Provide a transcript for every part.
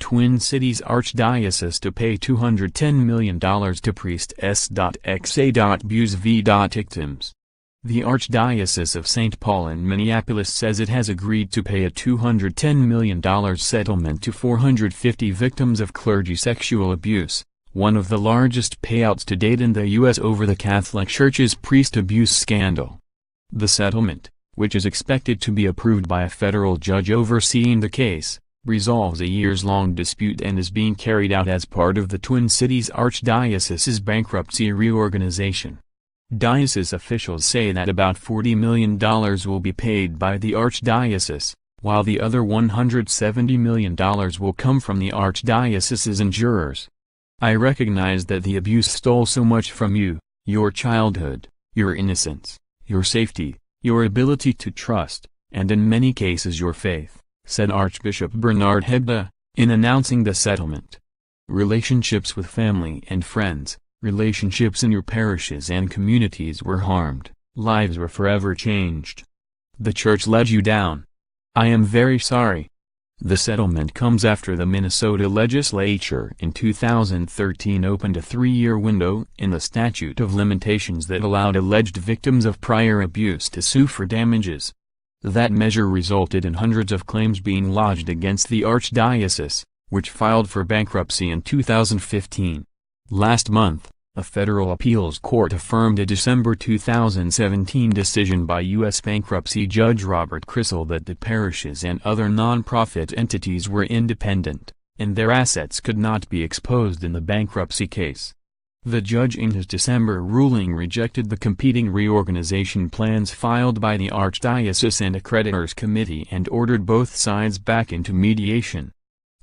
Twin Cities Archdiocese to pay $210 million to priest s.ex a.buse v.ictims. The Archdiocese of St. Paul in Minneapolis says it has agreed to pay a $210 million settlement to 450 victims of clergy sexual abuse, one of the largest payouts to date in the U.S. over the Catholic Church's priest abuse scandal. The settlement, which is expected to be approved by a federal judge overseeing the case, resolves a years-long dispute and is being carried out as part of the Twin Cities Archdiocese's bankruptcy reorganization. Diocese officials say that about $40 million will be paid by the Archdiocese, while the other $170 million will come from the Archdiocese's insurers. "I recognize that the abuse stole so much from you, your childhood, your innocence, your safety, your ability to trust, and in many cases your faith," said Archbishop Bernard Hebda, in announcing the settlement. "Relationships with family and friends, relationships in your parishes and communities were harmed, lives were forever changed. The Church let you down. I am very sorry." The settlement comes after the Minnesota legislature in 2013 opened a 3-year window in the statute of limitations that allowed alleged victims of prior abuse to sue for damages. That measure resulted in hundreds of claims being lodged against the Archdiocese, which filed for bankruptcy in 2015. Last month, a federal appeals court affirmed a December 2017 decision by U.S. bankruptcy judge Robert Crissell that the parishes and other nonprofit entities were independent, and their assets could not be exposed in the bankruptcy case. The judge in his December ruling rejected the competing reorganization plans filed by the Archdiocese and a creditors committee and ordered both sides back into mediation.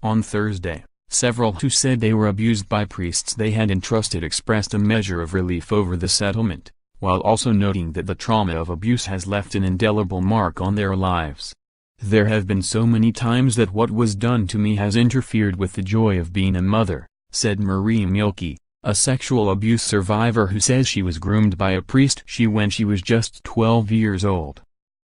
On Thursday, several who said they were abused by priests they had entrusted expressed a measure of relief over the settlement, while also noting that the trauma of abuse has left an indelible mark on their lives. "There have been so many times that what was done to me has interfered with the joy of being a mother," said Marie Mielke, a sexual abuse survivor who says she was groomed by a priest when she was just 12 years old.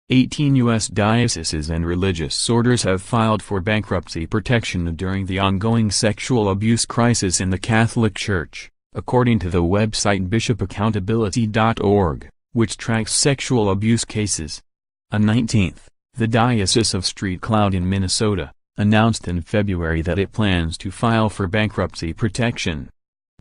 18 U.S. dioceses and religious orders have filed for bankruptcy protection during the ongoing sexual abuse crisis in the Catholic Church, according to the website bishopaccountability.org, which tracks sexual abuse cases. On 19th, the Diocese of St. Cloud in Minnesota announced in February that it plans to file for bankruptcy protection.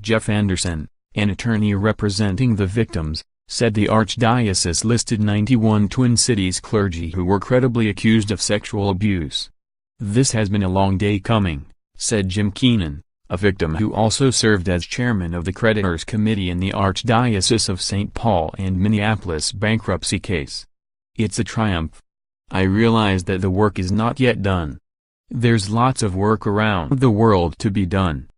Jeff Anderson, an attorney representing the victims, said the Archdiocese listed 91 Twin Cities clergy who were credibly accused of sexual abuse. "This has been a long day coming," said Jim Keenan, a victim who also served as chairman of the creditors committee in the Archdiocese of St. Paul and Minneapolis bankruptcy case. "It's a triumph. I realize that the work is not yet done. There's lots of work around the world to be done,